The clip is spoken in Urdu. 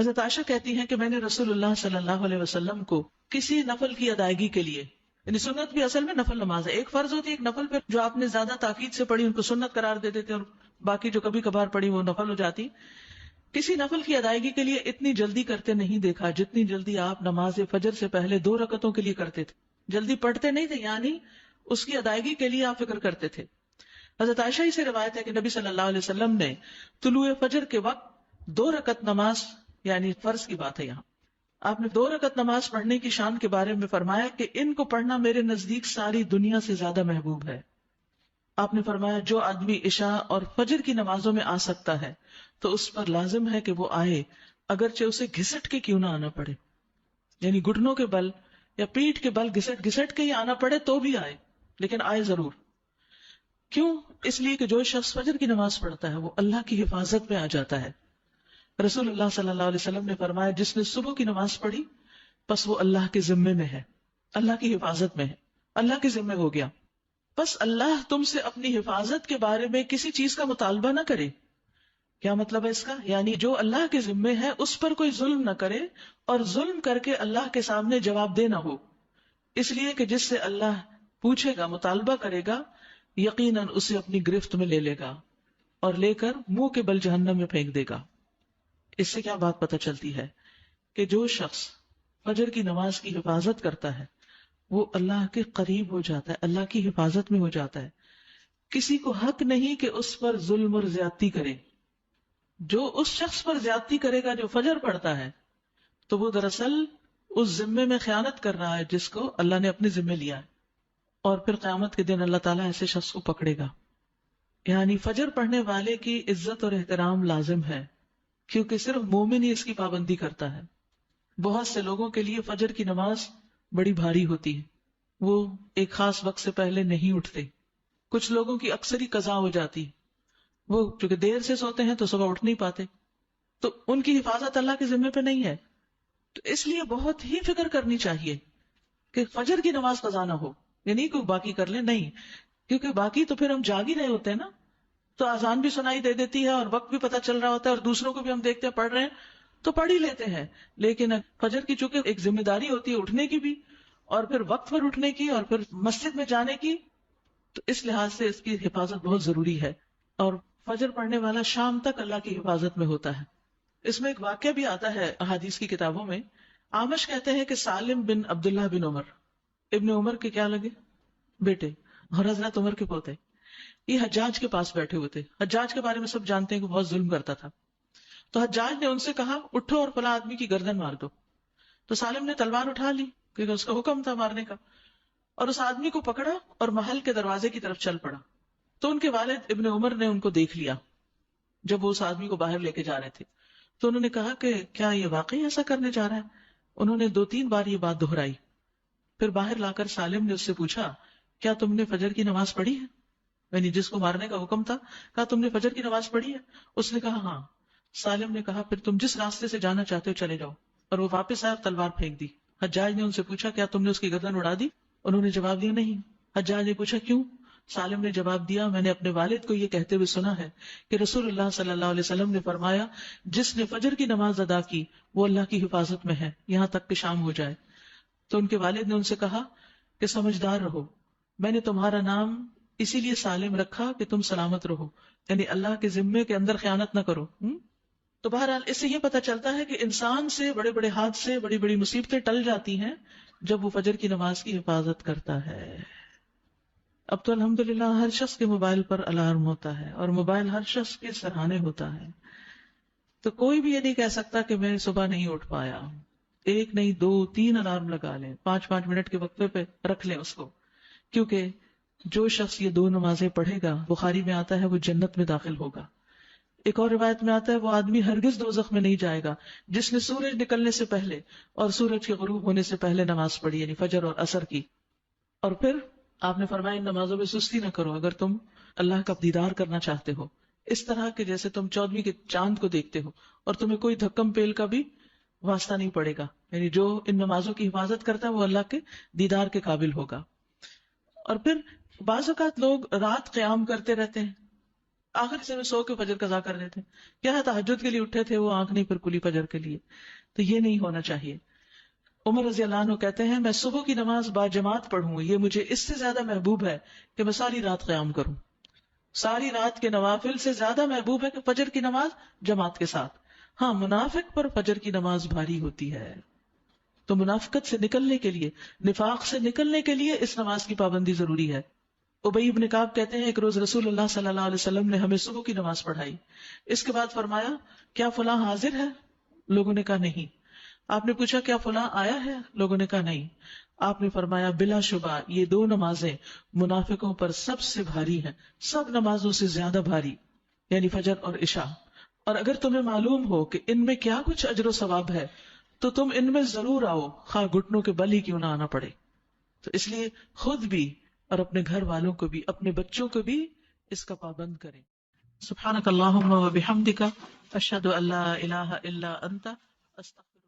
حضرت عائشہ کہتی ہیں کہ میں نے رسول اللہ صلی اللہ علیہ وسلم کو کسی نفل کی ادائیگی کے لیے، یعنی سنت بھی اصل میں نفل نماز ہے، ایک فرض ہوتی ہے ایک نفل پہ جو آپ نے زیادہ تاکید سے پڑھی ان کو سنت قرار دے دیتے اور باقی جو کبھی کبھار پڑھی وہ نفل ہو جاتی. کسی نفل کی ادائیگی کے لیے اتنی جلدی کرتے نہیں دیکھا جتنی جلدی آپ نماز فجر سے پہلے 2 رکعتوں کے لیے کرتے تھے. جلدی پڑھتے نہیں تھے، یعنی اس کی ادائیگی کے لیے آپ فکر کرتے تھے. حضرت عائشہ ہی سے روایت ہے کہ نبی صلی اللہ علیہ وسلم نے طلوع فجر کے وقت 2 رکعت نماز، یعنی فرض کی بات ہے یہاں، آپ نے 2 رکعت نماز پڑھنے کی شان کے بارے میں فرمایا کہ ان کو پڑھنا میرے نزدیک ساری دنیا سے زیادہ محبوب ہے. آپ نے فرمایا جو آدمی عشاء اور فجر کی نمازوں میں آ سکتا ہے تو اس پر لازم ہے کہ وہ آئے، اگرچہ اسے گھسٹ کے کیوں نہ آنا پڑے، یعنی گھٹنوں کے بل یا پیٹھ کے بل گھسٹ گھسٹ کے ہی آنا پڑے تو بھی آئے، لیکن آئے ضرور. کیوں؟ اس لیے کہ جو شخص فجر کی نماز پڑھتا ہے وہ اللہ کی حفاظت میں آ جاتا ہے. رسول اللہ صلی اللہ علیہ وسلم نے فرمایا جس نے صبح کی نماز پڑھی بس وہ اللہ کے ذمے میں ہے، اللہ کی حفاظت میں ہے، اللہ کے ذمے ہو گیا. بس اللہ تم سے اپنی حفاظت کے بارے میں کسی چیز کا مطالبہ نہ کرے. کیا مطلب ہے اس کا؟ یعنی جو اللہ کے ذمے ہے اس پر کوئی ظلم نہ کرے اور ظلم کر کے اللہ کے سامنے جواب دے نہ ہو، اس لیے کہ جس سے اللہ پوچھے گا، مطالبہ کرے گا، یقیناً اسے اپنی گرفت میں لے لے گا اور لے کر منہ کے بل جہنم میں پھینک دے گا. اس سے کیا بات پتہ چلتی ہے کہ جو شخص فجر کی نماز کی حفاظت کرتا ہے وہ اللہ کے قریب ہو جاتا ہے، اللہ کی حفاظت میں ہو جاتا ہے. کسی کو حق نہیں کہ اس پر ظلم اور زیادتی کرے. جو اس شخص پر زیادتی کرے گا جو فجر پڑھتا ہے تو وہ دراصل اس ذمے میں خیانت کر رہا ہے جس کو اللہ نے اپنے ذمے لیا ہے، اور پھر قیامت کے دن اللہ تعالیٰ ایسے شخص کو پکڑے گا. یعنی فجر پڑھنے والے کی عزت اور احترام لازم ہے کیونکہ صرف مومن ہی اس کی پابندی کرتا ہے. بہت سے لوگوں کے لیے فجر کی نماز بڑی بھاری ہوتی ہے، وہ ایک خاص وقت سے پہلے نہیں اٹھتے. کچھ لوگوں کی اکثر ہی قضا ہو جاتی، وہ چونکہ دیر سے سوتے ہیں تو صبح اٹھ نہیں پاتے، تو ان کی حفاظت اللہ کے ذمے پہ نہیں ہے. تو اس لیے بہت ہی فکر کرنی چاہیے کہ فجر کی نماز قضا نہ ہو، یعنی کوئی باقی کر لے، نہیں، کیونکہ باقی تو پھر ہم جاگ ہی رہے ہوتے ہیں نا، تو اذان بھی سنائی دے دیتی ہے اور وقت بھی پتہ چل رہا ہوتا ہے اور دوسروں کو بھی ہم دیکھتے ہیں پڑھ رہے ہیں تو پڑھ ہی لیتے ہیں. لیکن فجر کی چونکہ ایک ذمہ داری ہوتی ہے اٹھنے کی بھی، اور پھر وقت پر اٹھنے کی، اور پھر مسجد میں جانے کی، تو اس لحاظ سے اس کی حفاظت بہت ضروری ہے. اور فجر پڑھنے والا شام تک اللہ کی حفاظت میں ہوتا ہے. اس میں ایک واقعہ بھی آتا ہے احادیث کی کتابوں میں. آمش کہتے ہیں کہ سالم بن عبداللہ بن عمر، ابن عمر کے کیا لگے بیٹے اور حضرت عمر کے پوتے، یہ حجاج کے پاس بیٹھے ہوئے تھے. حجاج کے بارے میں سب جانتے ہیں کہ بہت ظلم کرتا تھا. تو حجاج نے ان سے کہا اٹھو اور فلاں آدمی کی گردن مار دو. تو سالم نے تلوار اٹھا لی کیونکہ اس کا حکم تھا مارنے کا، اور اس آدمی کو پکڑا اور محل کے دروازے کی طرف چل پڑا. تو ان کے والد ابن عمر نے ان کو دیکھ لیا جب وہ اس آدمی کو باہر لے کے جا رہے تھے. تو انہوں نے کہا کہ کیا یہ واقعی ایسا کرنے جا رہا ہے؟ انہوں نے 2-3 بار یہ بات دہرائی. پھر باہر لا کر سالم نے اس سے پوچھا کیا تم نے فجر کی نماز پڑھی ہے؟ یعنی جس کو مارنے کا حکم تھا، کہا تم نے فجر کی نماز پڑھی ہے؟ اس نے کہا ہاں. سالم نے کہا پھر تم جس راستے سے جانا چاہتے ہو چلے جاؤ، اور وہ واپس آئے اور تلوار پھینک دی. حجاج نے ان سے پوچھا کیا تم نے اس کی گردن اڑا دی؟ انہوں نے جواب دیا نہیں. حجاج نے پوچھا کیوں؟ سالم نے جواب دیا میں نے اپنے والد کو یہ کہتے ہوئے سنا ہے کہ رسول اللہ صلی اللہ علیہ وسلم نے فرمایا جس نے فجر کی نماز ادا کی وہ اللہ کی حفاظت میں ہے یہاں تک کہ شام ہو جائے. تو ان کے والد نے ان سے کہا کہ سمجھدار رہو، میں نے تمہارا نام اسی لیے سالم رکھا کہ تم سلامت رہو، یعنی اللہ کے ذمے کے اندر خیانت نہ کرو. تو بہرحال اس سے یہ پتہ چلتا ہے کہ انسان سے بڑے بڑے حادثے، بڑی بڑی مصیبتیں ٹل جاتی ہیں جب وہ فجر کی نماز کی حفاظت کرتا ہے. اب تو الحمدللہ ہر شخص کے موبائل پر الارم ہوتا ہے اور موبائل ہر شخص کے سرہانے ہوتا ہے، تو کوئی بھی یہ نہیں کہہ سکتا کہ میں صبح نہیں اٹھ پایا. 1 نہیں 2 3 الارم لگا لیں، 5 منٹ کے وقفے پہ رکھ لیں اس کو، کیونکہ جو شخص یہ 2 نمازیں پڑھے گا، بخاری میں آتا ہے وہ جنت میں داخل ہوگا. ایک اور روایت میں آتا ہے وہ آدمی ہرگز دوزخ میں نہیں جائے گا جس نے سورج نکلنے سے پہلے اور سورج کے غروب ہونے سے پہلے نماز پڑھی، یعنی فجر اور عصر کی. اور پھر آپ نے فرمایا ان نمازوں میں سستی نہ کرو اگر تم اللہ کا دیدار کرنا چاہتے ہو، اس طرح کہ جیسے تم 14ویں کے چاند کو دیکھتے ہو اور تمہیں کوئی دھکم پیل کا بھی واسطہ نہیں پڑے گا. یعنی جو ان نمازوں کی حفاظت کرتا ہے وہ اللہ کے دیدار کے قابل ہوگا. اور پھر بعض اوقات لوگ رات قیام کرتے رہتے ہیں آخر سے میں سو کے فجر قضا کر دیتے. کیا ہے تہجد کے لیے اٹھے تھے وہ، آنکھ نہیں پھر کلی فجر کے لیے. تو یہ نہیں ہونا چاہیے. عمر رضی اللہ عنہ کہتے ہیں میں صبح کی نماز با جماعت پڑھوں یہ مجھے اس سے زیادہ محبوب ہے کہ میں ساری رات قیام کروں. ساری رات کے نوافل سے زیادہ محبوب ہے کہ فجر کی نماز جماعت کے ساتھ. ہاں منافق پر فجر کی نماز بھاری ہوتی ہے، تو منافقت سے نکلنے کے لیے، نفاق سے نکلنے کے لیے اس نماز کی پابندی ضروری ہے. ابی بن کعب کہتے ہیں ایک روز رسول اللہ صلی اللہ علیہ وسلم نے ہمیں صبح کی نماز پڑھائی. اس کے بعد فرمایا کیا فلاں حاضر ہے؟ لوگوں نے کہا نہیں. آپ نے پوچھا کیا فلاں آیا ہے؟ لوگوں نے کہا نہیں. آپ نے فرمایا بلا شبہ یہ دو نمازیں منافقوں پر سب سے بھاری ہیں، سب نمازوں سے زیادہ بھاری، یعنی فجر اور عشاء. اور اگر تمہیں معلوم ہو کہ ان میں کیا کچھ اجر و ثواب ہے تو تم ان میں ضرور آؤ، خواہ گھٹنوں کے بل ہی کیوں نہ آنا پڑے. تو اس لیے خود بھی اور اپنے گھر والوں کو بھی، اپنے بچوں کو بھی اس کا پابند کریں. سبحانک اللہم و بحمدک، اشہد ان لا الہ الا انت، استغفرک.